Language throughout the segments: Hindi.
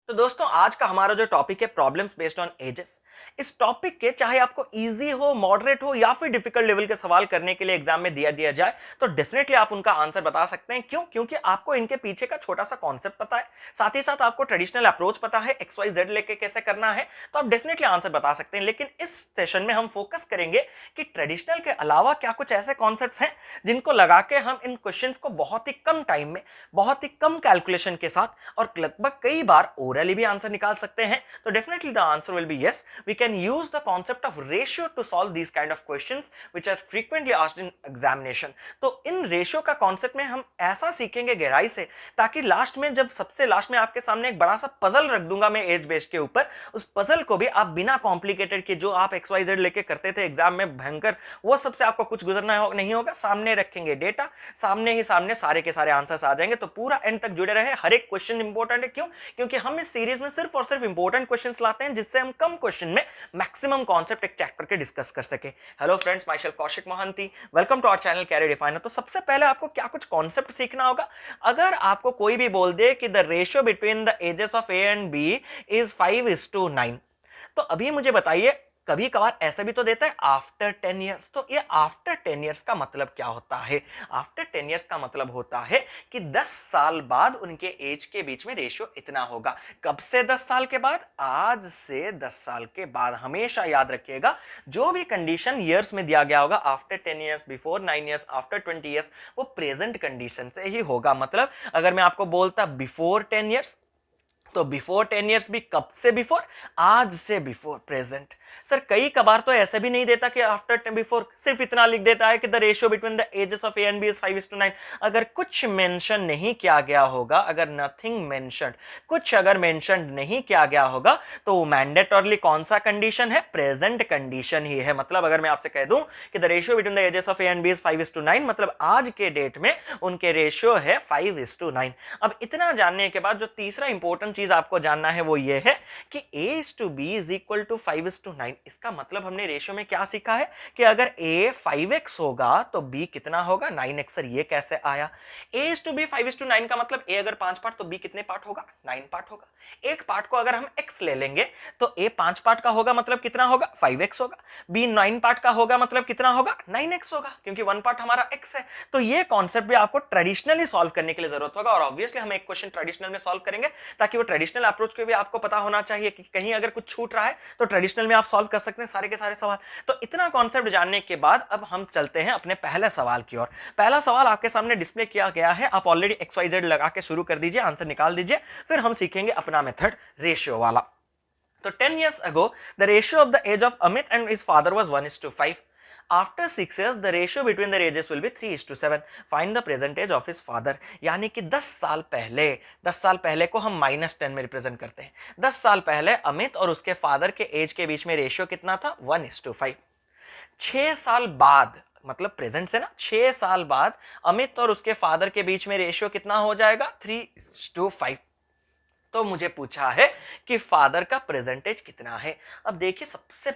तो दोस्तों आज का हमारा जो टॉपिक है प्रॉब्लम्स बेस्ड ऑन एजेस। इस टॉपिक के चाहे आपको इजी हो, मॉडरेट हो या फिर डिफिकल्ट लेवल के सवाल करने के लिए एग्जाम में दिया जाए तो डेफिनेटली आप उनका आंसर बता सकते हैं। क्यों? क्योंकि आपको इनके पीछे का छोटा सा कॉन्सेप्ट पता है, साथ ही साथ आपको ट्रेडिशनल अप्रोच पता है, एक्स वाई जेड लेके कैसे करना है, तो आप डेफिनेटली आंसर बता सकते हैं। लेकिन इस सेशन में हम फोकस करेंगे कि ट्रेडिशनल के अलावा क्या कुछ ऐसे कॉन्सेप्ट्स हैं जिनको लगा के हम इन क्वेश्चंस को बहुत ही कम टाइम में, बहुत ही कम कैलकुलेशन के साथ और लगभग कई बार ओरली भी आंसर निकाल सकते हैं। तो definitely the answer will be yes, we can use the concept of ratio to solve these kind of questions which are frequently asked in examination. तो इन रेशियो का कॉन्सेप्ट में हम ऐसा सीखेंगे गहराई से, ताकि लास्ट में जब सबसे लास्ट में आपके सामने एक बड़ा सा पजल रख दूंगा मैं एज बेस्ड के ऊपर, उस पजल को भी आप बिना कॉम्प्लिकेटेड के जो आप एक्स वाई जेड लेके करते थे एग्जाम में भयंकर, वो सबसे आपको कुछ गुजरना नहीं होगा। सामने रखेंगे डेटा, सामने ही सामने सारे के सारे आंसर्स आ जाएंगे। तो पूरा एंड तक जुड़े रहे, हर एक क्वेश्चन इंपॉर्टेंट है। क्यों? क्योंकि हम इस सीरीज में सिर्फ और सिर्फ इंपॉर्टेंट क्वेश्चंस लाते हैं, जिससे हम कम क्वेश्चन में मैक्सिमम कॉन्सेप्ट एक चैप्टर के डिस्कस कर सके। Hello friends, myself Kaushik Mohanty, welcome to our channel career definer. तो सबसे पहले आपको क्या कुछ कॉन्सेप्ट सीखना होगा। अगर आपको कोई भी बोल दे कि the ratio between the ages of A and B is 5:9, तो अभी मुझे बताइए, कभी कभार ऐसा भी तो देता है आफ्टर 10 ईयर्स। तो ये आफ्टर 10 ईयर्स का मतलब क्या होता है? आफ्टर 10 ईयर्स का मतलब होता है कि 10 साल बाद उनके एज के बीच में रेशियो इतना होगा। कब से 10 साल के बाद? आज से 10 साल के बाद। हमेशा याद रखिएगा, जो भी कंडीशन ईयर्स में दिया गया होगा, after 10 years, before 9 years, after 20 years, वो प्रेजेंट कंडीशन से ही होगा। मतलब अगर मैं आपको बोलता बिफोर 10 ईयर्स, तो बिफोर 10 ईयर्स भी कब से बिफोर? आज से बिफोर, प्रेजेंट। सर कई कबार तो ऐसे भी नहीं देता कि आफ्टर बिफोर, सिर्फ इतना लिख देता है कि the ratio between the ages of A and B is 5:9। अगर कुछ मेंशन नहीं किया गया होगा, अगर नथिंग मेंशन्ड, कुछ अगर मेंशन नहीं किया गया होगा, तो मैंडेटोरली कौन सा कंडीशन है? प्रेजेंट कंडीशन ही है। मतलब अगर मैं आपसे कह दूं कि the ratio between the ages of A and B is 5:9, मतलब आज के डेट में उनके रेशियो है 5:9। अब इतना जानने के बाद जो तीसरा इंपॉर्टेंट चीज आपको जानना है वो ये है कि a to b is equal to 5:9। इसका मतलब हमने रेशियो में क्या सीखा है कि अगर a 5x होगा तो b कितना होगा? 9x। सर ये कैसे आया? a to b 5:9 का मतलब a अगर 5 पार्ट तो b कितने पार्ट होगा? 9 पार्ट होगा। एक पार्ट को अगर हम x ले लेंगे तो a 5 पार्ट का होगा, मतलब कितना होगा? 5x होगा। b 9 पार्ट का होगा, मतलब कितना होगा? 9x होगा, क्योंकि 1 पार्ट हमारा x है। तो ये कॉन्सेप्ट भी आपको ट्रेडिशनली सॉल्व करने के लिए जरूरत होगा, और ऑब्वियसली हम एक क्वेश्चन ट्रेडिशनल में सॉल्व करेंगे, ताकि वो ट्रेडिशनल अप्रोच के भी आपको पता होना चाहिए कि कहीं अगर कुछ छूट रहा है तो ट्रेडिशनल में आप सॉल्व कर सकते हैं सारे के सारे सवाल। तो इतना कॉन्सेप्ट जानने के बाद अब हम चलते हैं अपने पहले सवाल की ओर। पहला सवाल आपके सामने डिस्प्ले किया गया है, आप ऑलरेडी एक्स वाई जेड लगा के शुरू कर दीजिए, आंसर निकाल दीजिए, फिर हम सीखेंगे अपना मेथड रेशियो वाला। तो 10 years ago the ratio of the age of Amit and his father was 1:5. After 6 years the ratio between their ages will be 3:7. Find the present age of his father. यानी कि 10 साल पहले, 10 साल पहले को हम -10 में रिप्रेजेंट करते हैं। 10 साल पहले अमित और उसके फादर के एज के बीच में रेशियो कितना था? 1:5। 6 साल बाद, मतलब प्रेजेंट से ना, 6 साल बाद अमित और उसके फादर के बीच में रेशियो कितना हो जाएगा? 3:5। तो मुझे पूछा है कि फादर का प्रेजेंटेज कितना है। अब देखिए, सबसे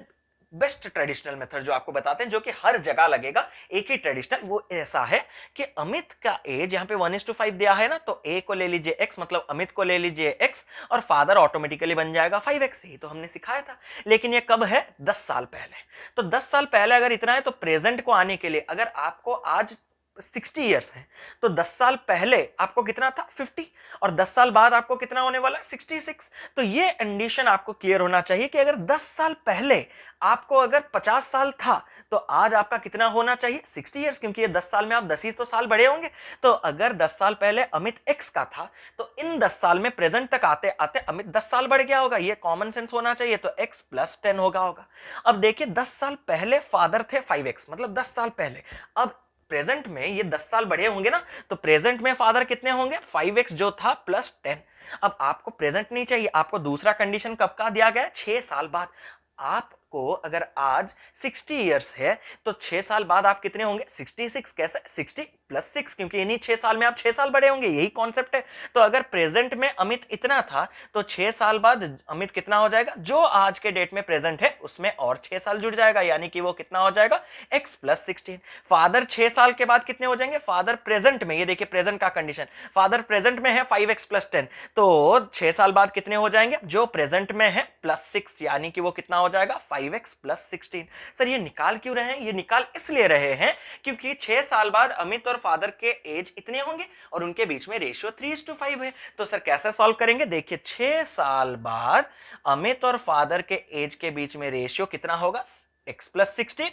बेस्ट ट्रेडिशनल मेथड जो आपको बताते हैं, जो कि हर जगह लगेगा, एक ही ट्रेडिशनल, वो ऐसा है कि अमित का एज यहाँ पे 1:5 दिया है ना, तो ए को ले लीजिए x, मतलब अमित को ले लीजिए x, और फादर ऑटोमेटिकली बन जाएगा 5x। ही तो हमने सिखाया था। लेकिन ये कब है? 10 साल पहले। तो 10 साल पहले अगर इतना है, तो प्रेजेंट को आने के लिए अगर आपको आज 60 ईयर्स है, तो 10 साल पहले आपको कितना था? 50, और 10 साल बाद आपको कितना होने वाला? 66। तो ये कंडीशन आपको क्लियर होना चाहिए कि अगर 10 साल पहले आपको अगर 50 साल था, तो आज आपका कितना होना चाहिए? 60 ईयर्स, क्योंकि ये 10 साल में आप 10 ही तो साल बड़े होंगे। तो अगर 10 साल पहले अमित x का था, तो इन 10 साल में प्रेजेंट तक आते आते अमित 10 साल बढ़ गया होगा। ये कॉमन सेंस होना चाहिए, तो x + 10 होगा। अब देखिए, 10 साल पहले फादर थे 5x, मतलब 10 साल पहले। अब प्रेजेंट में ये 10 साल बढ़े होंगे ना, तो प्रेजेंट में फादर कितने होंगे? 5x जो था +10। अब आपको प्रेजेंट नहीं चाहिए, आपको दूसरा कंडीशन कब का दिया गया? 6 साल बाद। आप आपको अगर आज 60 ईयर्स है तो 6 साल बाद आप कितने होंगे? 66। कैसे? 60 प्लस 6, क्योंकि इन्हीं 6 साल में आप 6 साल बड़े होंगे, यही कॉन्सेप्ट है। तो अगर प्रेजेंट में अमित इतना था तो 6 साल बाद अमित कितना हो जाएगा? जो आज के डेट में प्रेजेंट है उसमें और 6 साल जुड़ जाएगा, यानी कि वो कितना हो जाएगा? x plus 16। फादर 6 साल के बाद कितने हो जाएंगे? फादर प्रेजेंट में, ये देखिए प्रेजेंट का कंडीशन, फादर प्रेजेंट में है 5x प्लस 10, तो 6 साल बाद कितने हो जाएंगे? जो प्रेजेंट में है प्लस 6, यानी कि वो कितना हो जाएगा? 5x plus 16। सर ये निकाल क्यों रहे हैं? ये निकाल इसलिए रहे हैं क्योंकि 6 साल बाद अमित और फादर के एज इतने होंगे और उनके बीच में रेशियो 3:5 है। तो सर कैसे सॉल्व करेंगे? देखिए 6 साल बाद अमित और फादर के एज के बीच में रेशियो कितना होगा? x plus 16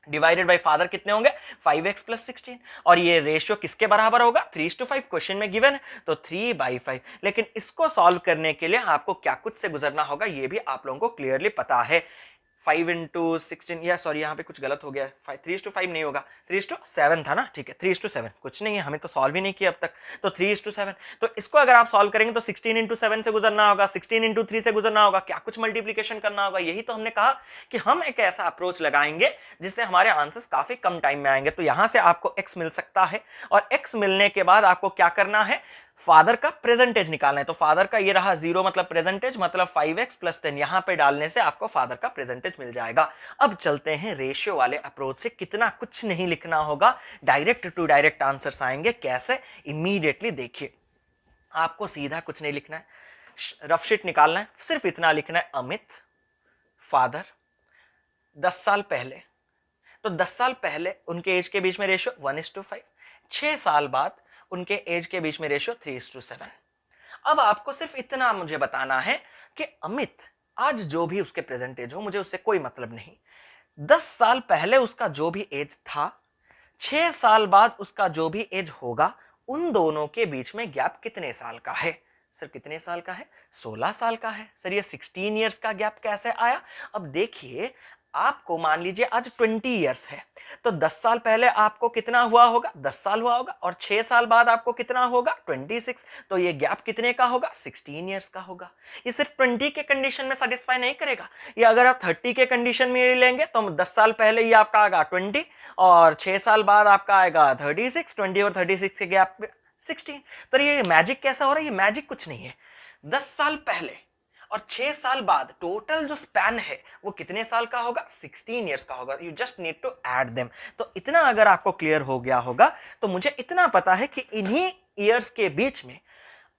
divided by father कितने होंगे? 5x plus 16। और ये रेशियो किसके बराबर होगा? 3:5 क्वेश्चन में गिवन है, तो 3/5। लेकिन इसको सॉल्व करने के लिए आपको क्या कुछ से गुजरना होगा ये भी आप लोगों को क्लियरली पता है। 5 इंटू 16, या सॉरी यहाँ पे कुछ गलत हो गया है, 3:5 नहीं होगा, 3:7 था ना, ठीक है 3:7, कुछ नहीं है, हमें तो सॉल्व ही नहीं किया अब तक, तो 3:7। तो इसको अगर आप सॉल्व करेंगे तो 16 इंटू 7 से गुजरना होगा, 16 इंटू 3 से गुजरना होगा, क्या कुछ मल्टीप्लीकेशन करना होगा। यही तो हमने कहा कि हम एक ऐसा अप्रोच लगाएंगे जिससे हमारे आंसर्स काफी कम टाइम में आएंगे। तो यहां से आपको x मिल सकता है और x मिलने के बाद आपको क्या करना है? फादर का प्रेजेंटेज निकालना है। तो फादर का ये रहा 0 मतलब प्रेजेंटेज, मतलब 5x प्लस 10, यहां पे डालने से आपको फादर का प्रेजेंटेज मिल जाएगा। अब चलते हैं रेशियो वाले अप्रोच से, कितना कुछ नहीं लिखना होगा, डायरेक्ट टू डायरेक्ट आंसर्स आएंगे। कैसे? इमीडिएटली देखिए, आपको सीधा कुछ नहीं लिखना है, रफ शीट निकालना है, सिर्फ इतना लिखना है, अमित फादर 10 साल पहले, तो 10 साल पहले उनके एज के बीच में रेशियो 1:5, 6 साल बाद उनके एज के बीच में रेशियो 3:7। अब आपको सिर्फ इतना मुझे बताना है कि अमित आज जो भी उसके प्रेजेंट एज हो, मुझे उससे कोई मतलब नहीं, 10 साल पहले उसका जो भी एज था, 6 साल बाद उसका जो भी एज होगा, उन दोनों के बीच में गैप कितने साल का है? सर कितने साल का है? 16 साल का है। सर ये 16 ईयर्स का गैप कैसे आया? अब देखिए, आपको मान लीजिए आज 20 ईयर्स है, तो 10 साल पहले आपको कितना हुआ होगा? 10 साल हुआ होगा, और 6 साल बाद आपको कितना होगा? 26। तो ये गैप कितने का होगा? 16 ईयर्स का होगा। ये सिर्फ 20 के कंडीशन में सेटिस्फाई नहीं करेगा, ये अगर आप 30 के कंडीशन में लेंगे तो 10 साल पहले ये आपका आएगा 20 और 6 साल बाद आपका आएगा 36, 20 और 36 के गैप 16। तो ये मैजिक कैसा हो रहा है? ये मैजिक कुछ नहीं है, 10 साल पहले और 6 साल बाद टोटल जो स्पैन है वो कितने साल का होगा? 16 ईयर्स का होगा। You just need to add them. तो इतना अगर आपको क्लियर हो गया होगा तो मुझे इतना पता है कि इन्हीं ईयर्स के बीच में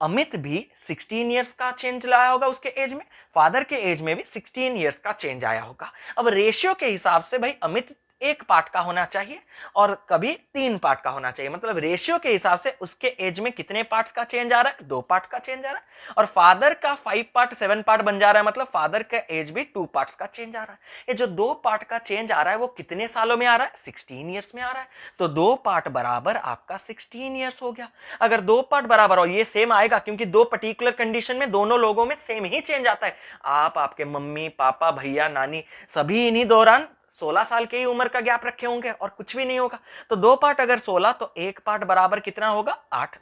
अमित भी 16 ईयर्स का चेंज लाया होगा उसके एज में, फादर के एज में भी 16 ईयर्स का चेंज आया होगा। अब रेशियो के हिसाब से भाई अमित एक पार्ट का होना चाहिए और कभी 3 पार्ट का होना चाहिए, मतलब रेशियो के हिसाब से उसके एज में कितने पार्ट्स का चेंज आ रहा है? 2 पार्ट का चेंज आ रहा है। और फादर का 5 पार्ट 7 पार्ट बन जा रहा है, मतलब फादर का एज भी 2 पार्ट्स का चेंज आ रहा है। ये जो 2 पार्ट का चेंज आ रहा है वो कितने सालों में आ रहा है? 16 ईयर्स में आ रहा है। तो 2 पार्ट बराबर आपका 16 ईयर्स हो गया। अगर 2 पार्ट बराबर और ये सेम आएगा, क्योंकि 2 पर्टिकुलर कंडीशन में दोनों लोगों में सेम ही चेंज आता है, आप, आपके मम्मी पापा भैया नानी सभी इन्हीं दौरान 16 साल की ही उम्र का गैप रखे होंगे और कुछ भी नहीं होगा। तो 2 पार्ट अगर 16 तो 1 पार्ट बराबर कितना होगा? 8।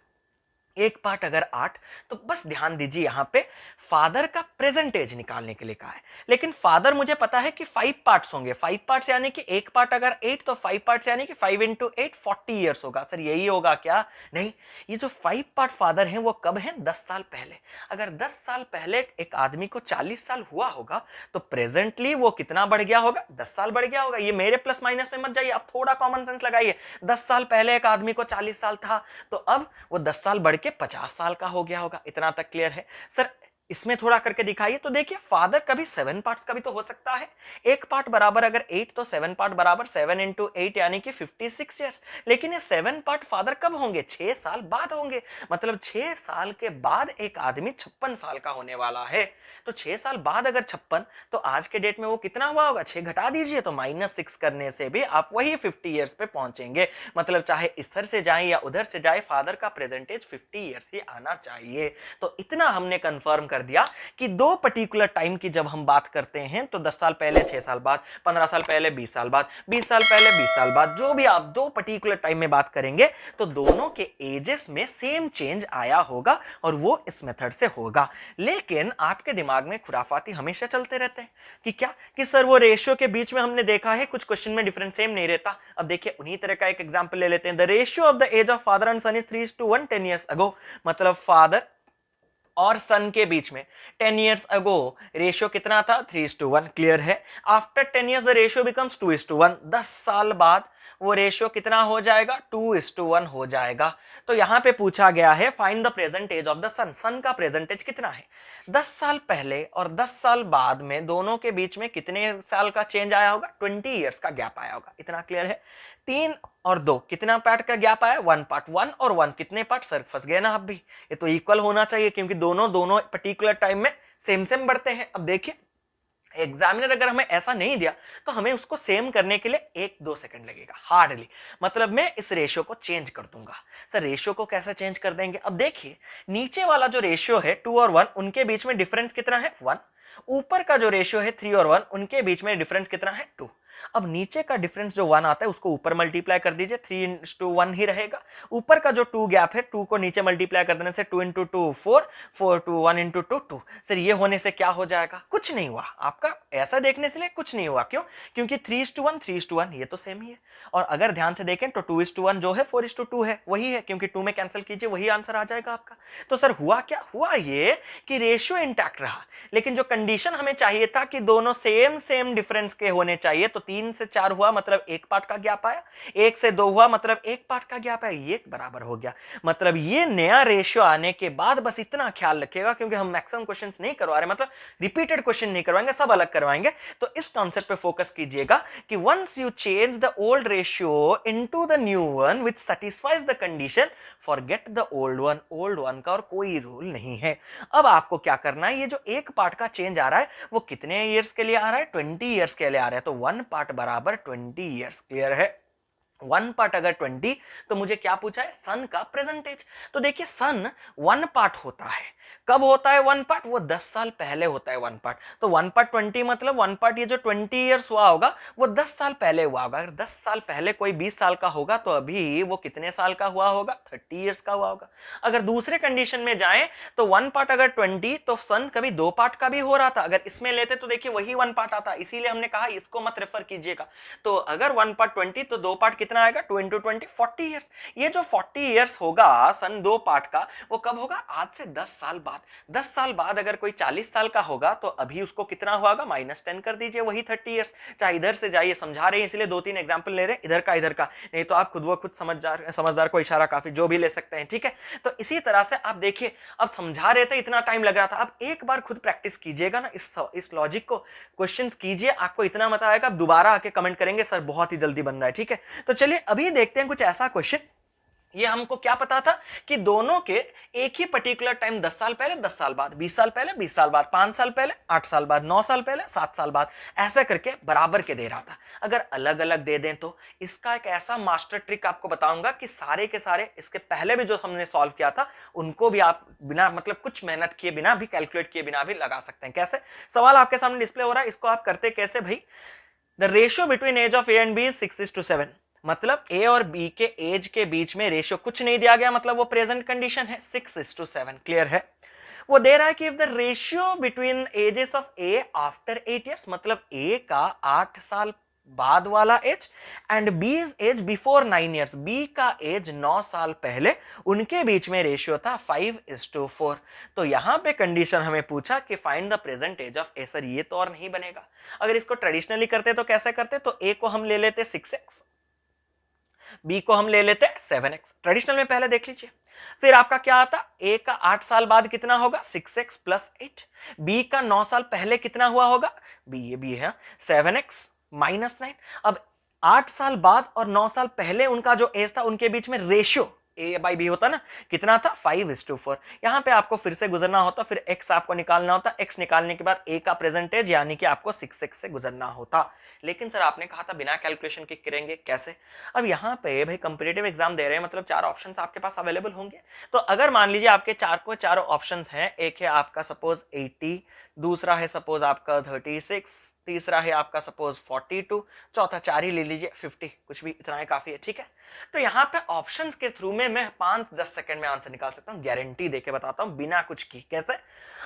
1 पार्ट अगर 8, तो बस ध्यान दीजिए यहां पे फादर का प्रेजेंट एज निकालने के लिए कहा है, लेकिन फादर मुझे पता है कि 5 पार्ट्स होंगे, 5 पार्ट्स यानी कि 1 पार्ट अगर 8 तो 5 पार्ट्स यानी कि 5 इंटू 8 40 ईयर्स होगा। सर यही होगा क्या? नहीं, ये जो 5 पार्ट फादर हैं वो कब हैं? 10 साल पहले। अगर 10 साल पहले एक आदमी को 40 साल हुआ होगा तो प्रेजेंटली वो कितना बढ़ गया होगा? 10 साल बढ़ गया होगा। ये मेरे प्लस माइनस में मत जाइए, आप थोड़ा कॉमन सेंस लगाइए। 10 साल पहले एक आदमी को 40 साल था, तो अब वो 10 साल बढ़ के 50 साल का हो गया होगा। इतना तक क्लियर है? सर इसमें थोड़ा करके दिखाइए। तो देखिए फादर का भी 7 पार्ट्स का भी तो हो सकता है। 1 पार्ट बराबर अगर 8 तो 7 पार्ट बराबर 7 इंटू 8 यानी कि 56 ईयर्स। लेकिन ये 7 पार्ट फादर कब होंगे? 6 साल बाद होंगे। मतलब 6 साल के बाद एक आदमी 56 साल का होने वाला है। तो 6 साल बाद अगर 56, तो आज के डेट में वो कितना हुआ होगा? 6 घटा दीजिए तो -6 करने से भी आप वही 50 ईयर्स पे पहुंचेंगे। मतलब चाहे इधर से जाए या उधर से जाए, फादर का प्रेजेंटेज 50 ईयर्स ही आना चाहिए। तो इतना हमने कंफर्म कर दिया कि दो पर्टिकुलर टाइम की जब हम बात करते हैं तो 10 साल पहले 6 साल बाद, 15 साल पहले 20 साल बाद, 20 साल पहले 20 साल बाद, जो भी आप दो पर्टिकुलर टाइम में बात करेंगे तो दोनों के एजेस में सेम चेंज आया होगा और वो इस मेथड से होगा। लेकिन आपके दिमाग में खुराफाती हमेशा चलते रहते हैं कि क्या कि सर वो रेशियो के बीच में हमने देखा है कुछ क्वेश्चन में डिफरेंस सेम नहीं रहता। अब देखिए उन्हीं तरह का एक एग्जांपल ले लेते हैं। The ratio of the age of father and son is 3:1 10 years ago। मतलब फादर और सन के बीच में 10 years ago रेशियो कितना था? 3:1। क्लियर है। After 10 years the ratio becomes 2:1। 10 साल बाद वो रेशियो कितना हो जाएगा? 2:1 हो जाएगा। तो यहां पे पूछा गया है find the present age of the son. Son का प्रेजेंट एज कितना है? 10 साल पहले और 10 साल बाद में दोनों के बीच में कितने साल का चेंज आया होगा? 20 years का गैप आया होगा। इतना क्लियर है। 3 और 2 कितना पार्ट का गैप आया? 1 पार्ट। 1 और 1 कितने पार्ट? सर फंस गए ना आप भी। ये तो इक्वल होना चाहिए क्योंकि दोनों पर्टिकुलर टाइम में सेम बढ़ते हैं। अब देखिए एग्जामिनर अगर हमें ऐसा नहीं दिया तो हमें उसको सेम करने के लिए 1-2 सेकंड लगेगा हार्डली। मतलब मैं इस रेशियो को चेंज कर दूंगा। सर रेशियो को कैसे चेंज कर देंगे? अब देखिए नीचे वाला जो रेशियो है 2 और 1 उनके बीच में डिफरेंस कितना है? 1। ऊपर का जो रेशियो है 3 और 1 उनके बीच में डिफरेंस कितना है? 2। अब नीचे का डिफरेंस जो 1 आता है उसको ऊपर मल्टीप्लाई कर दीजिए, 3:1 ही रहेगा। ऊपर का जो 2 गैप है 2 को नीचे मल्टीप्लाई कर देने से 2 × 2 4, 4 × 1 × 2 2। सर ये होने से क्या हो जाएगा? कुछ नहीं हुआ। आपका ऐसा देखने से कुछ नहीं हुआ। क्यों? क्योंकि 3:1 3:1 ये तो सेम ही है। और अगर ध्यान से देखें तो 2:1 जो है 4:2 है, वही है क्योंकि 2 में कैंसिल कीजिए वही आंसर आ जाएगा आपका। तो सर हुआ क्या? हुआ ये कि रेशियो इंटैक्ट रहा, लेकिन जो कंडीशन हमें चाहिए था कि दोनों सेम डिफरेंस के होने चाहिए, तो 3 से 4 हुआ मतलब 1 पार्ट का गैप आया, 1 से 2 हुआ मतलब 1 पार्ट का गैप आया, ये बराबर हो गया। मतलब ये नया रेशियो आने के बाद बस इतना ख्याल रखिएगा क्योंकि हम मैक्सिमम क्वेश्चंस नहीं करवा रहे, मतलब रिपीटेड क्वेश्चन नहीं करवाएंगे, सब अलग करवाएंगे। तो इस कॉन्सेप्ट पे फोकस कीजिएगा कि once you change the old ratio into the new one which satisfies the condition, forget the old one. Old one का और कोई रूल नहीं है। अब आपको क्या करना है, ये जो 1 पार्ट का चेंज आ रहा है वो कितने ईयर्स के लिए आ रहा है? 20 ईयर्स के लिए आ रहा है। तो 1 पार्ट बराबर 20 ईयर्स। क्लियर है। 1 पार्ट अगर 20 तो मुझे क्या पूछा है? सन का प्रेजेंटेज। तो देखिए सन 1 पार्ट होता है। कब होता है 1 पार्ट? वो 10 साल पहले होता है 1 पार्ट। तो 1 पार्ट 20 मतलब 1 पार्ट ये जो 20 ईयर्स हुआ होगा वो 10 साल पहले हुआ होगा। अगर 10 साल पहले कोई 20 साल का होगा तो अभी वो कितने साल का हुआ होगा? 30 ईयर्स का हुआ होगा। अगर दूसरे कंडीशन में जाएं तो 1 पार्ट अगर 20 तो सन कभी 2 पार्ट का भी हो रहा था। अगर इसमें लेते तो देखिए वही 1 पार्ट आता, इसीलिए हमने कहा इसको मत रेफर कीजिएगा। तो अगर 1 पार्ट 20 तो 2 पार्ट कितना आएगा? 2 × 20 40 ईयर्स। ये जो 40 ईयर्स होगा सन 2 पार्ट का वो कब होगा? आज से 10 साल बाद। 10 साल बाद अगर कोई 40 साल का होगा तो अभी उसको कितना हुआ होगा? -10 कर दीजिए, वही 30 ईयर्स। चाहे इधर से जाइए, समझा रहे हैं इसलिए 2-3 एग्जांपल ले रहे हैं, इधर का, नहीं तो आप खुद व खुद समझदार को इशारा काफी जो भी ले सकते हैं। ठीक है। तो इसी तरह से आप देखिए अब समझा रहे थे इतना टाइम लग रहा था, अब एक बार खुद प्रैक्टिस कीजिएगा ना इस लॉजिक को, क्वेश्चंस कीजिए, आपको इतना मजा आएगा आप दोबारा आके कमेंट करेंगे सर बहुत ही जल्दी बन रहा है। ठीक है। तो चलिए अभी देखते हैं कुछ ऐसा क्वेश्चन। ये हमको क्या पता था कि दोनों के एक ही पर्टिकुलर टाइम 10 साल पहले 10 साल बाद, 20 साल पहले 20 साल बाद, 5 साल पहले 8 साल बाद, 9 साल पहले 7 साल बाद, ऐसा करके बराबर के दे रहा था। अगर अलग अलग दे दें तो इसका एक ऐसा मास्टर ट्रिक आपको बताऊंगा कि सारे के सारे इसके पहले भी जो हमने सॉल्व किया था उनको भी आप बिना मतलब कुछ मेहनत किए बिना भी, कैलकुलेट किए बिना भी लगा सकते हैं। कैसे? सवाल आपके सामने डिस्प्ले हो रहा है, इसको आप करते कैसे भाई? The ratio between age of A and B is 6:7। मतलब ए और बी के एज के बीच में रेशियो कुछ नहीं दिया गया, मतलब वो प्रेजेंट कंडीशन है 6:7। क्लियर है। वो दे रहा है कि if the ratio between ages of A after 8 years, मतलब ए का 8 साल बाद वाला age and B's age before 9 years, B का एज 9 साल पहले, उनके बीच में रेशियो था 5:4। तो यहां पे कंडीशन हमें पूछा कि find the present age of A. Sir ये तो और नहीं बनेगा। अगर इसको ट्रेडिशनली करते तो कैसे करते? तो ए को हम ले लेते 6x, बी को हम ले लेते 7x। ट्रेडिशनल में पहले देख लीजिए। फिर आपका क्या आता? ए का 8 साल बाद कितना होगा? 6x + 8। बी का 9 साल पहले कितना हुआ होगा? ये बी है 7x - 9। अब 8 साल बाद और 9 साल पहले उनका जो एज था उनके बीच में रेशियो ए बाई बी होता ना, कितना था 5:4। यहाँ पे आपको फिर से गुजरना होता, फिर एक्स आपको निकालना होता, एक्स निकालने के बाद ए का प्रेजेंटेज यानी कि आपको 6x से गुजरना होता। लेकिन सर आपने कहा था बिना कैलकुलेशन के करेंगे, कैसे? अब यहाँ पे भाई कंपटीटिव एग्जाम दे रहे हैं, मतलब 4 ऑप्शंस आपके पास अवेलेबल होंगे। तो अगर मान लीजिए आपके चारों ऑप्शंस हैं, एक है आपका सपोज 80, दूसरा है सपोज आपका 36, तीसरा है आपका सपोज 42, चौथा 4 ही ले लीजिए 50, कुछ भी इतना ही काफी है, ठीक है। तो यहाँ पे ऑप्शंस के थ्रू में मैं 5-10 सेकंड में आंसर निकाल सकता हूँ, गारंटी देके बताता हूँ बिना कुछ की। कैसे?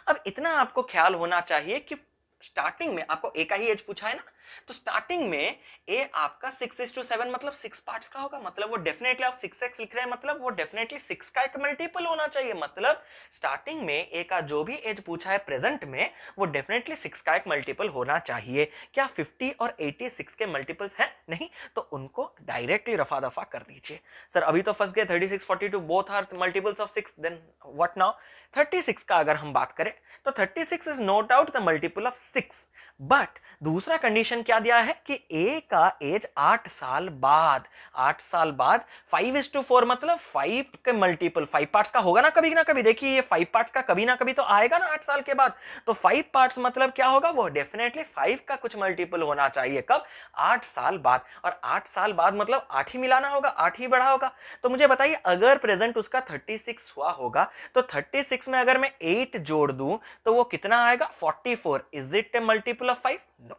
अब इतना आपको ख्याल होना चाहिए कि स्टार्टिंग में आपको ए का ही एज पूछा है ना, तो स्टार्टिंग में ए आपका 6:7 मतलब 6 पार्ट्स का होगा, मतलब वो डेफिनेटली आप 6x लिख रहे हैं, मतलब वो डेफिनेटली 6 का एक मल्टीपल होना चाहिए। मतलब स्टार्टिंग में ए का जो भी एज पूछा है प्रेजेंट में, वो डेफिनेटली 6 का एक मल्टीपल होना चाहिए। क्या 50 और 80 6 के मल्टीपल्स हैं? नहीं, तो उनको डायरेक्टली रफा दफा कर दीजिए। सर अभी तो फंस गए, 36 42 both are multiples of 6, then what now? 36 का अगर हम बात करें तो 36 is no doubt the multiple of 6, but दूसरा कंडीशन क्या दिया है कि ए का एज 8 साल बाद, 8 साल बाद 5:4 मतलब 5 के मल्टीपल, 5 पार्ट्स का होगा ना कभी ना कभी। देखिए ये 5 पार्ट्स का कभी ना कभी तो आएगा ना 8 साल के बाद, तो 5 पार्ट्स मतलब क्या होगा? वो डेफिनेटली 5 का कुछ मल्टीपल होना चाहिए। कब? 8 साल बाद। और 8 साल बाद मतलब 8 ही मिलाना होगा, 8 ही बढ़ा होगा। तो मुझे बताइए अगर प्रेजेंट उसका 36 हुआ होगा तो 36 में अगर मैं 8 जोड़ दूं तो वो कितना आएगा? 44। Is it a multiple of 5? No,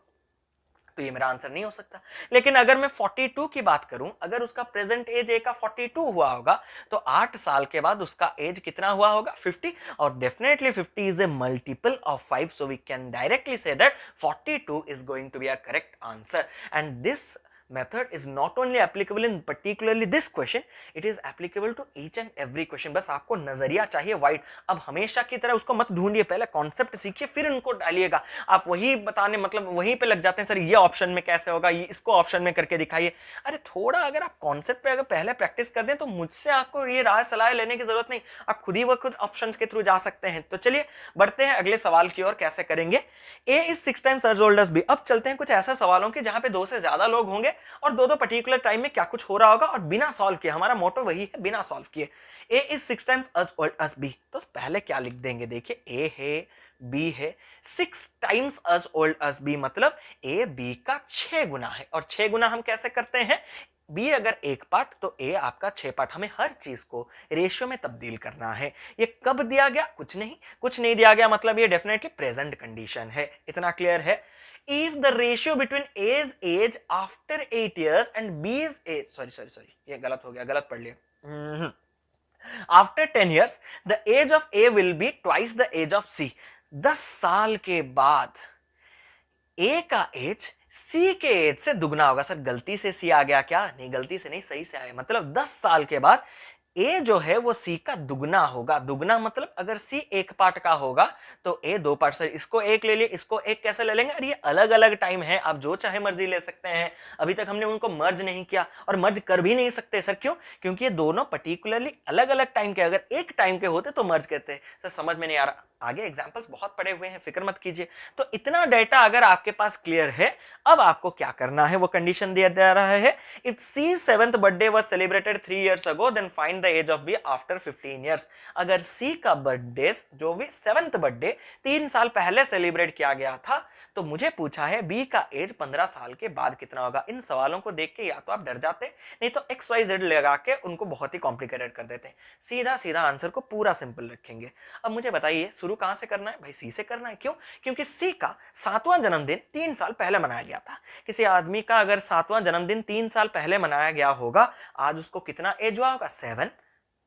तो ये मेरा आंसर नहीं हो सकता। लेकिन अगर मैं 42 की बात करूं, अगर उसका प्रेजेंट एज ए का 42 हुआ होगा तो 8 साल के बाद उसका एज कितना हुआ होगा? 50, और definitely 50 is a multiple of 5, so we can directly say that 42 is going to be a correct answer. And this method is not only applicable in particularly this question, it is applicable to each and every question। बस आपको नजरिया चाहिए वाइड। अब हमेशा की तरह उसको मत ढूंढिए, पहले कॉन्सेप्ट सीखिए फिर उनको डालिएगा। आप वही बताने मतलब वहीं पे लग जाते हैं, सर ये ऑप्शन में कैसे होगा, ये इसको ऑप्शन में करके दिखाइए। अरे थोड़ा अगर आप कॉन्सेप्ट पे अगर पहले प्रैक्टिस कर दें तो मुझसे आपको ये राय सलाह लेने की जरूरत नहीं, आप खुद ही व खुद ऑप्शन के थ्रू जा सकते हैं। तो चलिए बढ़ते हैं अगले सवाल की ओर, कैसे करेंगे। A is 6 times as old as B। अब चलते हैं कुछ ऐसे सवालों के जहां पे 2 से ज्यादा लोग होंगे और दो पर्टिकुलर टाइम में क्या कुछ हो रहा होगा, और बिना सॉल्व किए, हमारा मोटो वही है बिना सॉल्व किए। A is 6 times as old as B, तो पहले क्या लिख देंगे? देखिए ए है, बी है, 6 times as old as B मतलब ए बी का 6 गुना है। और 6 गुना हम कैसे करते हैं? बी अगर एक पार्ट तो ए आपका 6 पार्ट। हमें हर चीज को रेशियो में तब्दील करना है। ये कब दिया गया? कुछ नहीं दिया गया, मतलब ये डेफिनेटली प्रेजेंट कंडीशन है। इतना क्लियर है? if the ratio between A's age after 8 years and B's age, sorry, ये गलत हो गया, गलत पढ़ लिया। After 10 years, the age of A will be twice the age of C। 10 साल के बाद A का एज C के एज से दुगना होगा। सर गलती से C आ गया क्या? नहीं, गलती से नहीं, सही से आया। मतलब 10 साल के बाद ए जो है वो सी का दुगना होगा। दुगना मतलब अगर सी एक पार्ट का होगा तो ए 2 पार्ट। सर इसको एक ले लिए, इसको एक कैसे ले लेंगे? अरे ये अलग अलग टाइम है, आप जो चाहे मर्जी ले सकते हैं। अभी तक हमने उनको मर्ज नहीं किया और मर्ज कर भी नहीं सकते। सर क्यों? क्योंकि ये दोनों पर्टिकुलरली अलग अलग टाइम के, अगर एक टाइम के होते तो मर्ज करते हैं। सर समझ में नहीं आ रहा, आगे एग्जाम्पल्स बहुत पड़े हुए हैं, फिक्र मत कीजिए। तो इतना डेटा अगर आपके पास क्लियर है, अब आपको क्या करना है वो कंडीशन दिया जा रहा है। If C 7th birthday was celebrated 3 years ago, then find the age of B after 15 years। अगर सी का बर्थडे जो भी 7th बर्थडे 3 साल पहले सेलिब्रेट किया गया था, तो मुझे पूछा है बी का एज 15 साल के बाद कितना होगा। इन सवालों को देख के या तो आप डर जाते, नहीं तो XYZ लगा के उनको बहुत ही कॉम्प्लिकेटेड कर देते हैं। सीधा सीधा आंसर को पूरा सिंपल रखेंगे। अब मुझे बताइए शुरू कहां से करना है? भाई सी से करना है। क्यों? क्योंकि सी का 7वां जन्मदिन 3 साल पहले मनाया गया था। किसी आदमी का अगर 7वां जन्मदिन 3 साल पहले मनाया गया होगा, आज उसको कितना एज हुआ होगा? 7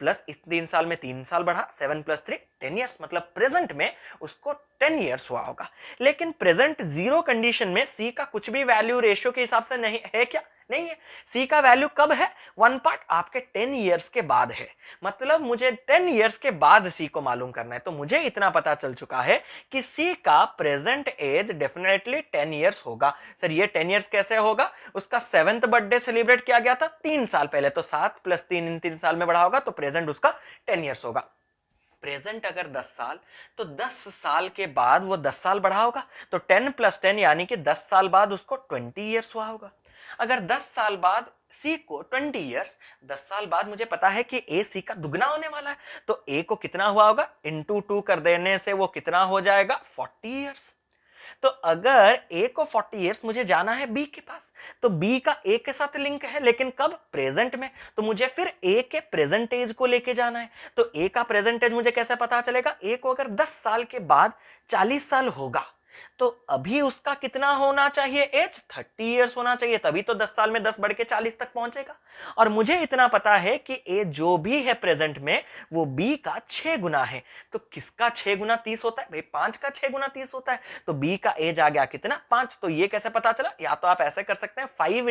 प्लस इस 3 साल में 3 साल बढ़ा, 7 + 3 10 years, मतलब प्रेजेंट में उसको 10 years हुआ होगा। लेकिन प्रेजेंट जीरो कंडीशन में सी का कुछ भी वैल्यू रेशियो के हिसाब से नहीं है। क्या? नहीं है। सी का वैल्यू कब है? 1 पार्ट आपके 10 years के बाद है। मतलब मुझे 10 years के बाद सी को मालूम करना है। तो मुझे इतना पता चल चुका है कि सी का प्रेजेंट एज डेफिनेटली 10 years होगा। सर ये 10 years कैसे होगा? उसका 7th बर्थडे सेलिब्रेट किया गया था 3 साल पहले, तो 7 + 3 इन 3 साल में बढ़ा होगा, तो प्रेजेंट उसका 10 years होगा। प्रेजेंट अगर 10 साल, तो 10 साल के बाद वो 10 साल बढ़ा होगा, तो 10 + 10 यानी कि 10 साल बाद उसको 20 years हुआ होगा। अगर 10 साल बाद सी को 20 ईयर्स, 10 साल बाद मुझे पता है कि ए सी का दुगना होने वाला है, तो ए को कितना हुआ होगा, इंटू 2 कर देने से वो कितना हो जाएगा 40 ईयर्स। तो अगर ए को 40 ईयर्स मुझे जाना है बी के पास, तो बी का ए के साथ लिंक है, लेकिन कब, प्रेजेंट में, तो मुझे फिर ए के प्रेजेंट एज को लेके जाना है। तो ए का प्रेजेंट एज मुझे कैसे पता चलेगा, ए को अगर 10 साल के बाद 40 साल होगा, तो अभी उसका कितना होना चाहिए एज, 30 ईयर्स होना चाहिए, तभी तो 10 साल में 10 बढ़ के 40 तक पहुंचेगा। और मुझे इतना पता है कि ए जो भी है प्रेजेंट में वो बी का 6 गुना है। तो किसका 6 गुना 30 होता है भाई, 5 का 6 गुना 30 होता है। तो बी का एज आ गया कितना, 5। तो ये कैसे पता चला, या तो आप ऐसे कर सकते हैं 6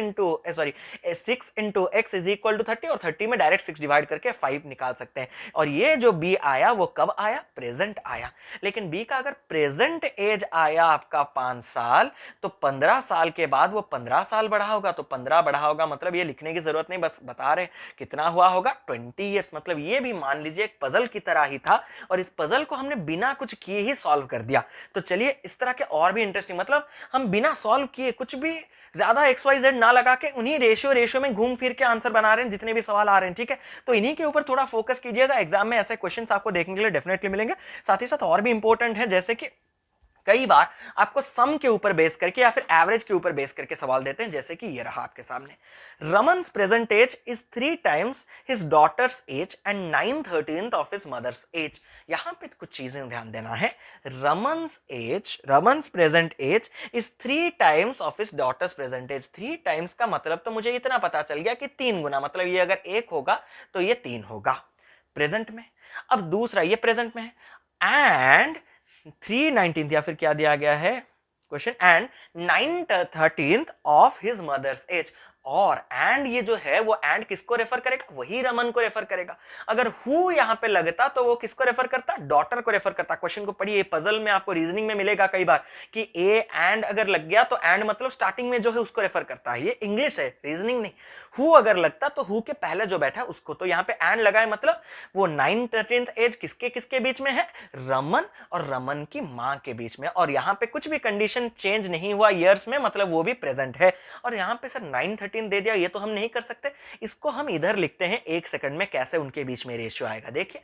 into x is equal to 30, और 30 में डायरेक्ट 6 डिवाइड करके 5 निकाल सकते हैं। और ये जो बी आया वो कब आया, प्रेजेंट आया। लेकिन बी का अगर प्रेजेंट एज आया आपका 5 साल, तो 15 साल के बाद वो 15 साल बढ़ा होगा, तो 15 बढ़ा होगा, मतलब ये लिखने की जरूरत नहीं, बस बता रहे कितना हुआ होगा, 20 ईयर्स। मतलब ये भी मान लीजिए एक पजल की तरह ही था, और इस पजल को हमने बिना कुछ किए ही सॉल्व कर दिया। तो चलिए इस तरह के और भी इंटरेस्टिंग, मतलब हम बिना सॉल्व किए कुछ भी ज्यादा XYZ ना लगा के उन्हीं रेशियो में घूम फिर के आंसर बना रहे हैं जितने भी सवाल आ रहे हैं, ठीक है। तो इन्हीं के ऊपर थोड़ा फोकस कीजिएगा, एग्जाम में ऐसे क्वेश्चंस आपको देखने के लिए डेफिनेटली मिलेंगे। साथ ही साथ और भी इंपॉर्टेंट है, जैसे कि कई बार आपको सम के ऊपर बेस करके या फिर एवरेज के ऊपर बेस करके सवाल देते हैं, जैसे कि ये रहा आपके सामने, Raman's present age is 3 times his daughter's age and 9/13 of his mother's age. यहां पे कुछ चीजें ध्यान देना है। Raman's present age is 3 times of his daughter's present age. 3 times का मतलब तो मुझे इतना पता चल गया कि 3 गुना, मतलब ये अगर 1 होगा तो ये 3 होगा प्रेजेंट में। अब दूसरा, ये प्रेजेंट में है, एंड 3/19 या फिर क्या दिया गया है question, and 9/13 of his mother's age. और एंड ये जो है वो एंड किसको रेफर करेगा, वही रमन को रेफर करेगा। अगर हु यहां पे लगता तो वो किसको रेफर करता, डॉटर को रेफर करता। क्वेश्चन को पढ़िए, पजल में आपको रीजनिंग में मिलेगा कई बार कि ए एंड अगर लग गया तो एंड मतलब स्टार्टिंग में जो है उसको रेफर करता है, ये इंग्लिश है, रीजनिंग नहीं। हु अगर लगता तो हु के पहले जो बैठा है उसको, तो यहां पे एंड लगा है, मतलब वो 9/13 एज किसके किसके बीच में है, रमन और रमन की मां के बीच में। और यहां पे कुछ भी कंडीशन चेंज नहीं हुआ ईयर्स में, मतलब वो भी प्रेजेंट है। और यहां पे सर 9/13 दे दिया, ये तो हम नहीं कर सकते, इसको हम इधर लिखते हैं 1 सेकंड में, कैसे उनके बीच में रेशियो आएगा। देखिए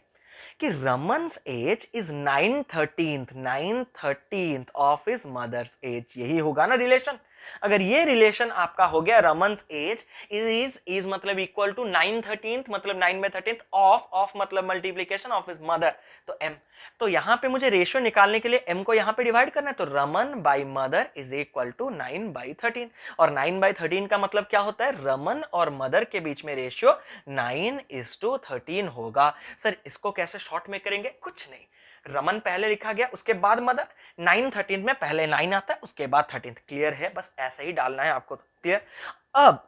कि Raman's age is 9/13 of his mother's age, यही होगा ना रिलेशन। अगर ये रिलेशन आपका हो गया, रमन्स एज इज मतलब इक्वल टू 9/13 मतलब 9/13 ऑफ मतलब मल्टीप्लीकेशन ऑफ हिज मदर, तो m। तो यहां पे मुझे रेशियो निकालने के लिए m को यहां पे डिवाइड करना है, तो Raman by mother is equal to 9/13। और 9/13 का मतलब क्या होता है, रमन और मदर के बीच में रेशियो 9:13 होगा। सर इसको कैसे शॉर्ट में करेंगे, कुछ नहीं, रमन पहले लिखा गया उसके बाद मदर, 9/13 में पहले 9 आता है उसके बाद 13। क्लियर है, बस ऐसे ही डालना है आपको, क्लियर। अब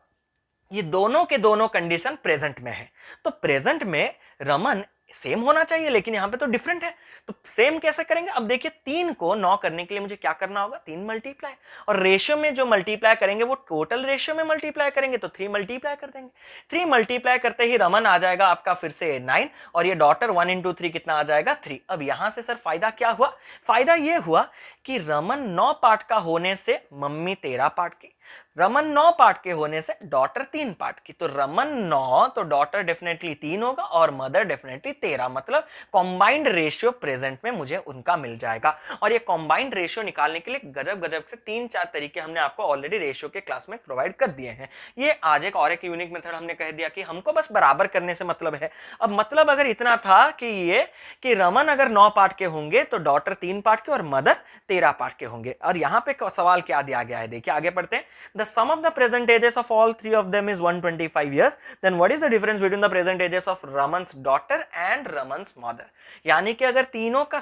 ये दोनों के दोनों कंडीशन प्रेजेंट में है, तो प्रेजेंट में रमन सेम होना चाहिए, लेकिन यहां पे तो डिफरेंट है, तो सेम कैसे करेंगे। अब देखिए 3 को 9 करने के लिए मुझे क्या करना होगा, 3 मल्टीप्लाई, और रेशियो में जो मल्टीप्लाई करेंगे वो टोटल रेशियो में मल्टीप्लाई करेंगे, तो 3 मल्टीप्लाई कर देंगे। 3 मल्टीप्लाई करते ही रमन आ जाएगा आपका फिर से 9, और ये डॉटर 1 इंटू 3 कितना आ जाएगा 3। अब यहां से सर फायदा क्या हुआ, फायदा ये हुआ कि रमन 9 पार्ट का होने से मम्मी 13 पार्ट की, रमन 9 पार्ट के होने से डॉटर 3 पार्ट की, तो रमन 9 तो डॉटर डेफिनेटली 3 होगा और मदर डेफिनेटली 13, मतलब कॉम्बाइंड रेशियो प्रेजेंट में मुझे उनका मिल जाएगा। और ये कॉम्बाइंड रेशियो निकालने के लिए गजब गजब से 3-4 तरीके हमने आपको ऑलरेडी रेशियो के क्लास में प्रोवाइड कर दिए हैं। ये आज एक और एक यूनिक मेथड हमने कह दिया कि हमको बस बराबर करने से मतलब है। अब मतलब अगर इतना था कि रमन अगर 9 पार्ट के होंगे तो डॉटर 3 पार्ट के और मदर 13 पार्ट के होंगे। और यहां पे सवाल क्या दिया गया है, देखिए आगे पढ़ते हैं। The sum of the present ages of all 3 of them is 125 years. Then what is the difference between the present ages of Raman's daughter and Raman's mother? यानी कि अगर तीनों का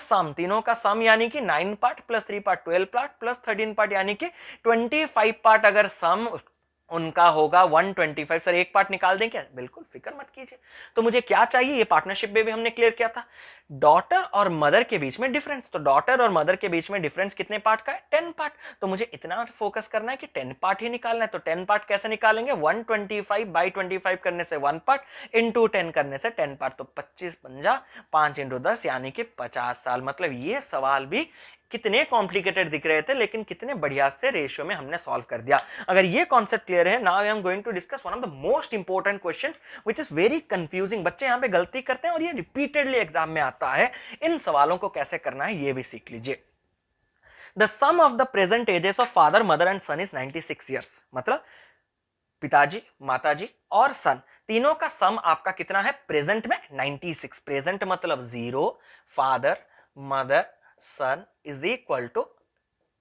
सम यानी कि 9 part plus 3 part 12 part plus 13 part यानी कि 25 पार्ट अगर सम उनका होगा 125। सर एक पार्ट निकाल दें क्या, बिल्कुल फिक्र मत कीजिए। तो मुझे क्या चाहिए, ये पार्टनरशिप में भी हमने क्लियर किया था, डॉटर और मदर के बीच में डिफरेंस। तो डॉटर और मदर के बीच में डिफरेंस कितने पार्ट का है, 10 पार्ट। तो मुझे इतना फोकस करना है कि 10 पार्ट ही निकालना है। तो 10 पार्ट कैसे निकालेंगे, 125 बाई 25 करने से 1 पार्ट इंटू 10 करने से 10 पार्ट, तो 25 पंजा 5 इंटू 10 यानी कि 50 साल। मतलब ये सवाल भी कितने कॉम्प्लिकेटेड दिख रहे थे लेकिन कितने बढ़िया से रेशियो में हमने सॉल्व कर दिया। अगर ये कॉन्सेप्ट क्लियर है, now I am going to discuss one of the most important questions which is very confusing. बच्चे यहां पे गलती करते हैं और ये रिपीटेडली एग्जाम में आता है। इन सवालों को कैसे करना है ये भी सीख लीजिए। The sum of the present ages of father mother and son is 96 years. मतलब पिताजी, माताजी और सन तीनों का सम आपका कितना है प्रेजेंट में 96। प्रेजेंट मतलब 0, father mother son is equal to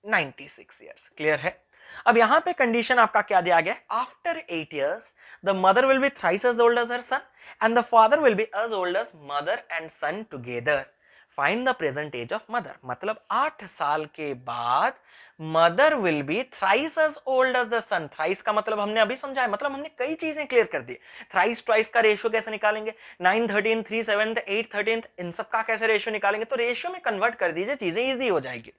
96 years. Clear है। अब यहां पे कंडीशन आपका क्या दिया गया है, after 8 years the mother will be thrice as old as her son and the father will be as old as mother and son together. Find the present age of mother. मतलब 8 साल के बाद mother will be thrice as old as the son. Thrice का मतलब हमने अभी समझाया, मतलब हमने कई चीजें क्लियर कर दी। थ्राइस ट्वाइस का रेशियो कैसे निकालेंगे, 9 13 3 7 8 13, इन सब का कैसे रेशियो निकालेंगे, तो रेशियो में कन्वर्ट कर दीजिए, चीजें इजी हो जाएगी।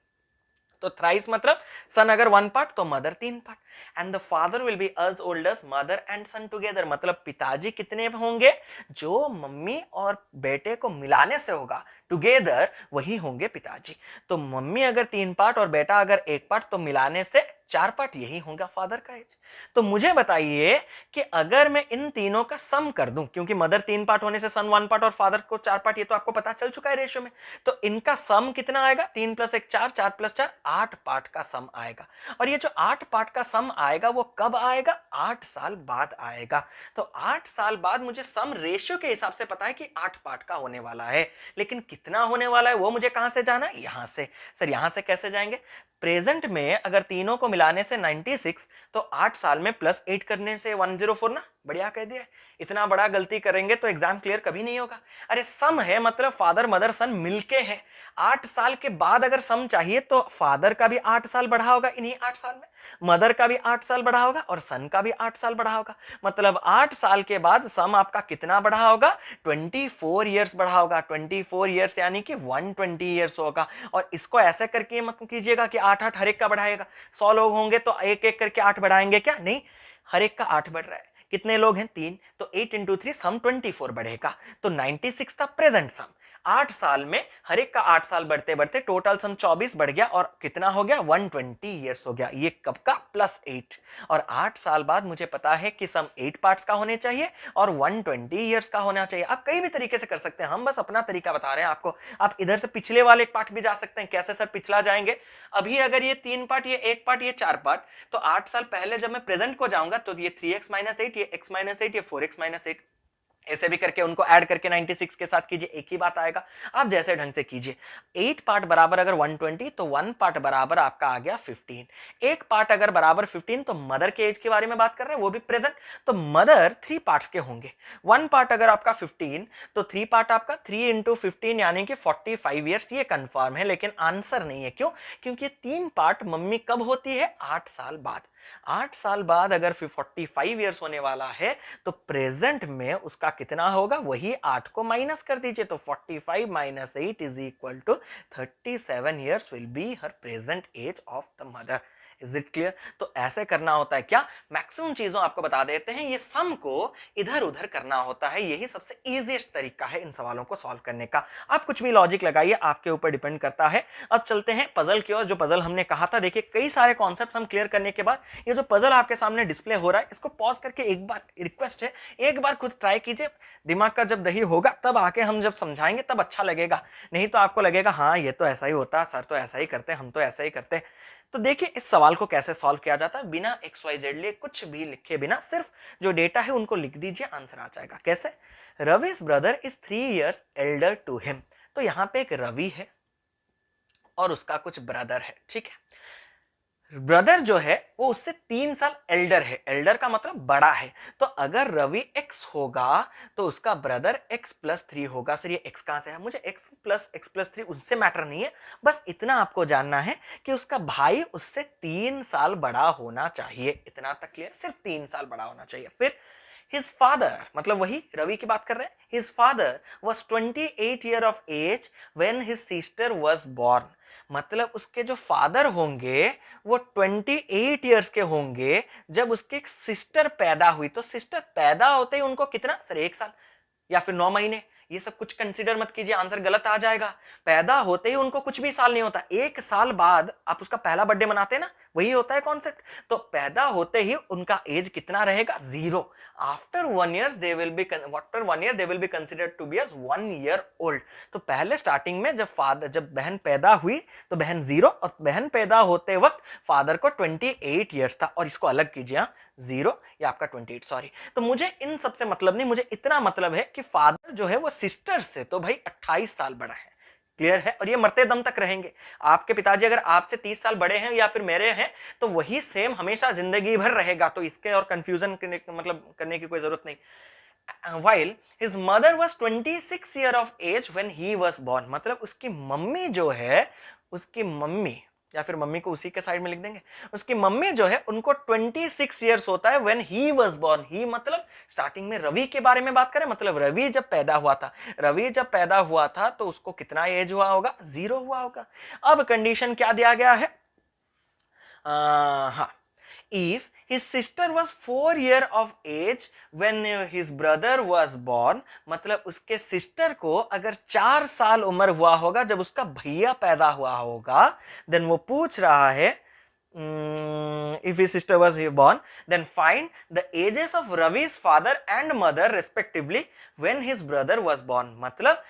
तो थ्राइस मतलब सन अगर 1 पार्ट तो mother 3 part and the father will be as old as mother and son together. मतलब पिताजी कितने होंगे, जो मम्मी और बेटे को मिलाने से होगा टुगेदर वही होंगे पिताजी। तो मम्मी अगर 3 पार्ट और बेटा अगर 1 पार्ट तो मिलाने से 4 पार्ट, यही होगा फादर का एज। तो मुझे बताइए कि अगर मैं इन तीनों का सम कर दूं, क्योंकि मदर 3 पार्ट होने से सन 1 पार्ट और फादर को 4 पार्ट, ये तो आपको पता चल चुका है रेशियो में। तो इनका सम कितना आएगा, 3 + 1 4, 4 + 4 8 पार्ट का सम आएगा। और ये जो 8 पार्ट का सम आएगा वो कब आएगा, 8 साल बाद आएगा। तो 8 साल बाद मुझे सम रेशियो के हिसाब से पता है कि 8 पार्ट का होने वाला है, लेकिन कितना होने वाला है वो मुझे कहां से जाना है, यहां से। सर यहां से कैसे जाएंगे, प्रेजेंट में अगर तीनों को मिलाने से 96, तो 8 साल में +8 करने से 104 ना, बढ़िया कह दिया। इतना बड़ा गलती करेंगे तो एग्जाम क्लियर कभी नहीं होगा। अरे सम है मतलब फादर मदर सन मिलके हैं। 8 साल के बाद अगर सम चाहिए तो फादर का भी 8 साल बढ़ा होगा इन्हीं 8 साल में, मदर का भी 8 साल बढ़ा होगा और सन का भी 8 साल बढ़ा होगा। मतलब 8 साल के बाद सम आपका कितना बढ़ा होगा, 24 ईयर्स बढ़ा होगा। 24 ईयर्स यानी कि 120 ईयर्स होगा। और इसको ऐसे करके मत कीजिएगा कि 8 हर एक का बढ़ाएगा। 100 लोग होंगे तो एक एक करके 8 बढ़ाएंगे क्या, नहीं, हर एक का 8 बढ़ रहा है। कितने लोग हैं, 3, तो 8 × 3 सम 24 बढ़ेगा। तो 96 था प्रेजेंट सम। 8 साल में हर एक का 8 साल बढ़ते बढ़ते टोटल सम 24 बढ़ गया और कितना हो गया, 120 ईयर्स हो गया। ये कब का, +8। और 8 साल बाद मुझे पता है कि सम 8 पार्ट्स का होने चाहिए और 120 ईयर्स का होना चाहिए। आप कई भी तरीके से कर सकते हैं, हम बस अपना तरीका बता रहे हैं आपको। आप इधर से पिछले वाले एक पार्ट भी जा सकते हैं। कैसे सर पिछला जाएंगे, अभी अगर ये 3 पार्ट, ये 1 पार्ट, ये 4 पार्ट, तो 8 साल पहले जब मैं प्रेजेंट को जाऊंगा तो ये 3x - 8, ये x - 8, ये 4x - 8, ऐसे भी करके उनको ऐड करके 96 के साथ कीजिए, एक ही बात आएगा। आप जैसे ढंग से कीजिए। 8 पार्ट बराबर अगर 120 तो 1 पार्ट बराबर आपका आ गया 15। एक पार्ट अगर बराबर 15 तो मदर के एज के बारे में बात कर रहे हैं, वो भी प्रेजेंट, तो मदर 3 पार्ट्स के होंगे। 1 पार्ट अगर आपका 15 तो 3 पार्ट आपका 3 × 15 यानी कि 45 ईयर्स। ये कंफर्म है लेकिन आंसर नहीं है। क्यों, क्योंकि 3 पार्ट मम्मी कब होती है, 8 साल बाद। 8 साल बाद अगर 45 ईयर्स होने वाला है तो प्रेजेंट में उसका कितना होगा, वही 8 को माइनस कर दीजिए। तो 45 - 8 = 37 years will be her present age of the mother. Is it clear. तो ऐसे करना होता है क्या, मैक्सिमम चीजों आपको बता देते हैं, ये सम को इधर उधर करना होता है। यही सबसे इजीएस्ट तरीका है इन सवालों को सॉल्व करने का। आप कुछ भी लॉजिक लगाइए, आपके ऊपर डिपेंड करता है। अब चलते हैं पजल की ओर। जो पजल हमने कहा था, देखिए कई सारे कॉन्सेप्ट्स हम क्लियर करने के बाद ये जो पजल आपके सामने डिस्प्ले हो रहा है, इसको पॉज करके एक बार, रिक्वेस्ट है, एक बार खुद ट्राई कीजिए। दिमाग का जब दही होगा तब आके हम जब समझाएंगे तब अच्छा लगेगा, नहीं तो आपको लगेगा हाँ ये तो ऐसा ही होता, सर तो ऐसा ही करते, हम तो ऐसा ही करते। तो देखिए इस सवाल को कैसे सॉल्व किया जाता है, बिना XYZ लिए, कुछ भी लिखे बिना, सिर्फ जो डेटा है उनको लिख दीजिए, आंसर आ जाएगा। कैसे, रवि's brother is 3 years elder to him। तो यहां पे एक रवि है और उसका कुछ ब्रदर है, ठीक है। ब्रदर जो है वो उससे 3 साल एल्डर है। एल्डर का मतलब बड़ा है। तो अगर रवि x होगा तो उसका ब्रदर x + 3 होगा। सर ये x कहां से है, मुझे x + 3 उससे मैटर नहीं है, बस इतना आपको जानना है कि उसका भाई उससे 3 साल बड़ा होना चाहिए। इतना तक क्लियर, सिर्फ 3 साल बड़ा होना चाहिए। फिर his father, मतलब वही रवि की बात कर रहे हैं, his father was 28 year of age when his sister was born। मतलब उसके जो फादर होंगे वो 28 ईयर्स के होंगे जब उसकी एक सिस्टर पैदा हुई। तो सिस्टर पैदा होते ही उनको कितना, सर 1 साल या फिर 9 महीने ये सब कुछ कंसीडर मत कीजिए, आंसर गलत आ जाएगा। पैदा होते ही उनको कुछ भी साल नहीं होता, 1 साल बाद आप उसका पहला बर्थडे मनाते हैं ना, वही होता है कॉन्सेप्ट। तो पैदा होते ही उनका एज कितना रहेगा? 0। After 1 year they will be considered to be age 1 year old. तो पहले स्टार्टिंग में जब बहन पैदा हुई तो बहन 0, और बहन पैदा होते वक्त फादर को 28 ईयर्स था। और इसको अलग कीजिए, 0 या आपका 28, सॉरी। तो मुझे इन सब से मतलब नहीं, मुझे इतना मतलब है कि फादर जो है वो सिस्टर से तो भाई 28 साल बड़ा है। क्लियर है? और ये मरते दम तक रहेंगे। आपके पिताजी अगर आपसे 30 साल बड़े हैं या फिर मेरे हैं तो वही सेम हमेशा जिंदगी भर रहेगा। तो इसके और कंफ्यूजन करने की कोई जरूरत नहीं। While his mother was 26 year of age when he was born, मतलब उसकी मम्मी जो है, उसकी मम्मी, या फिर मम्मी को उसी के साइड में लिख देंगे, उसकी मम्मी जो है उनको 26 ईयर्स होता है व्हेन ही वाज बोर्न। ही मतलब स्टार्टिंग में रवि के बारे में बात करें, मतलब रवि जब पैदा हुआ था तो उसको कितना एज हुआ होगा? 0 हुआ होगा। अब कंडीशन क्या दिया गया है? हाँ, if his sister was 4 year of age when his brother was born, मतलब उसके सिस्टर को अगर 4 साल उम्र हुआ होगा जब उसका भैया पैदा हुआ होगा, then वो पूछ रहा है if his sister was born, then find the ages of Ravi's father and mother respectively when his brother was born। मतलब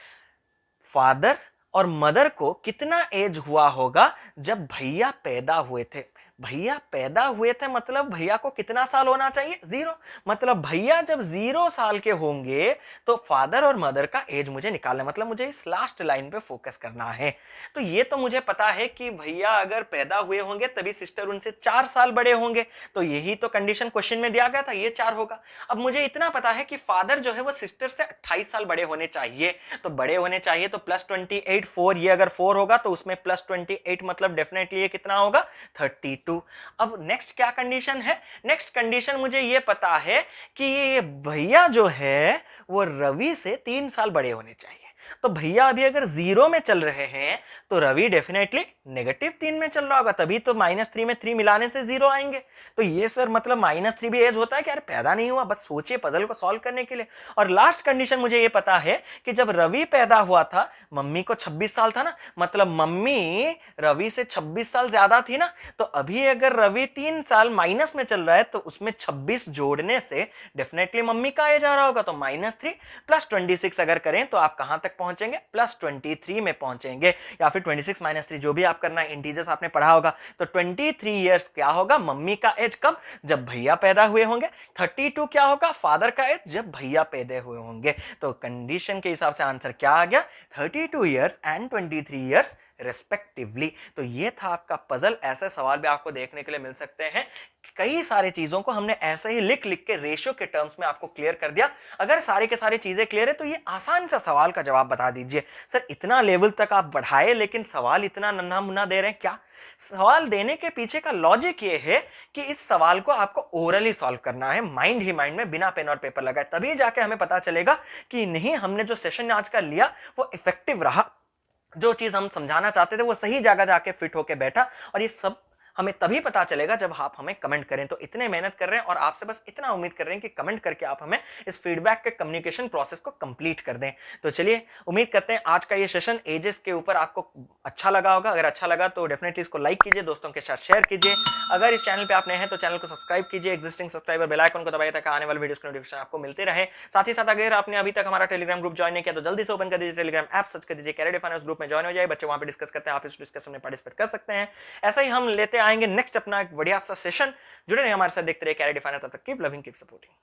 फादर और मदर को कितना एज हुआ होगा जब भैया पैदा हुए थे। भैया पैदा हुए थे मतलब भैया को कितना साल होना चाहिए? 0। मतलब भैया जब 0 साल के होंगे तो फादर और मदर का एज मुझे निकालना है, मतलब मुझे इस लास्ट लाइन पे फोकस करना है। तो ये तो मुझे पता है कि भैया अगर पैदा हुए होंगे तभी सिस्टर उनसे 4 साल बड़े होंगे, तो यही तो कंडीशन क्वेश्चन में दिया गया था, ये 4 होगा। अब मुझे इतना पता है कि फादर जो है वो सिस्टर से 28 साल बड़े होने चाहिए, तो बड़े होने चाहिए तो +28 4, ये अगर 4 होगा तो उसमें +28 मतलब डेफिनेटली ये कितना होगा? 32। अब नेक्स्ट क्या कंडीशन है? नेक्स्ट कंडीशन मुझे ये पता है कि ये भैया जो है वो रवि से 3 साल बड़े होने चाहिए। तो भैया अभी अगर 0 में चल रहे हैं तो रवि डेफिनेटली -3 में चल रहा होगा, तभी तो -3 में 3 मिलाने से 0 आएंगे। तो ये सर मतलब -3 भी एज होता है कि यार पैदा नहीं हुआ, बस सोचिए पजल को सॉल्व करने के लिए। और लास्ट कंडीशन मुझे ये पता है कि जब रवि पैदा हुआ था मम्मी को 26 साल था ना, मतलब मम्मी रवि से 26 साल ज्यादा थी ना, तो अभी अगर रवि 3 साल माइनस में चल रहा है तो उसमें 26 जोड़ने से डेफिनेटली मम्मी का एज आ रहा होगा। तो -3 + 26 अगर करें तो आप कहां तक पहुंचेंगे? +23 में पहुंचेंगे, या फिर 26 - 3 जो भी आप करना है, इंटीजर्स आपने पढ़ा होगा। तो 23 इयर्स क्या होगा मम्मी का एज? कब? जब भैया पैदा हुए होंगे। 32 क्या होगा फादर का एज? जब भैया पैदा हुए होंगे। तो कंडीशन के हिसाब से आंसर क्या आ गया? 32 इयर्स एंड 23 इयर्स रेस्पेक्टिवली। तो ये था आपका पजल। ऐसे सवाल भी आपको देखने के लिए मिल सकते हैं। कई सारी चीजों को हमने ऐसे ही लिख के रेशियो के टर्म्स में आपको क्लियर कर दिया। अगर सारी के सारी चीजें क्लियर है तो ये आसान सा सवाल का जवाब बता दीजिए। सर इतना लेवल तक आप बढ़ाए लेकिन सवाल इतना नन्हा मुन्ना दे रहे हैं क्या? सवाल देने के पीछे का लॉजिक ये है कि इस सवाल को आपको ओरली सॉल्व करना है, माइंड ही माइंड में, बिना पेन और पेपर लगाए, तभी जाके हमें पता चलेगा कि नहीं हमने जो सेशन आज का लिया वो इफेक्टिव रहा, जो चीज हम समझाना चाहते थे वो सही जगह जाके फिट होके बैठा। और ये सब हमें तभी पता चलेगा जब आप हमें कमेंट करें। तो इतने मेहनत कर रहे हैं और आपसे बस इतना उम्मीद कर रहे हैं कि कमेंट करके आप हमें इस फीडबैक के कम्युनिकेशन प्रोसेस को कंप्लीट कर दें। तो चलिए उम्मीद करते हैं आज का ये सेशन एजेस के ऊपर आपको अच्छा लगा होगा। अगर अच्छा लगा तो डेफिनेटली इसको लाइक कीजिए, दोस्तों के साथ शेयर कीजिए। अगर इस चैनल पे आप नए हैं तो चैनल को सब्सक्राइब कीजिए, एग्जिस्टिंग सब्सक्राइबर बेल आइकन को दबाइए ताकि आने वाले वीडियोस के नोटिफिकेशन आपको मिलते रहे। साथ ही साथ अगर आपने अभी तक हमारा टेलीग्राम ग्रुप ज्वाइन नहीं किया तो जल्दी से ओपन कर दीजिए टेलीग्राम ऐप, सर्च कर दीजिए कैरियर फाइनेंस, ग्रुप में ज्वाइन हो जाए। बच्चे वहां पे डिस्कस करते हैं, आप इस डिस्कशन में पार्टिसिपेट कर सकते हैं। ऐसा ही हम लेते आएंगे नेक्स्ट अपना एक बढ़िया सा सेशन। जुड़े रहिए हमारे साथ, देखते रहिए कैरियर फाइनेंस। तब तक कीप लविंग, कीप सपोर्टिंग।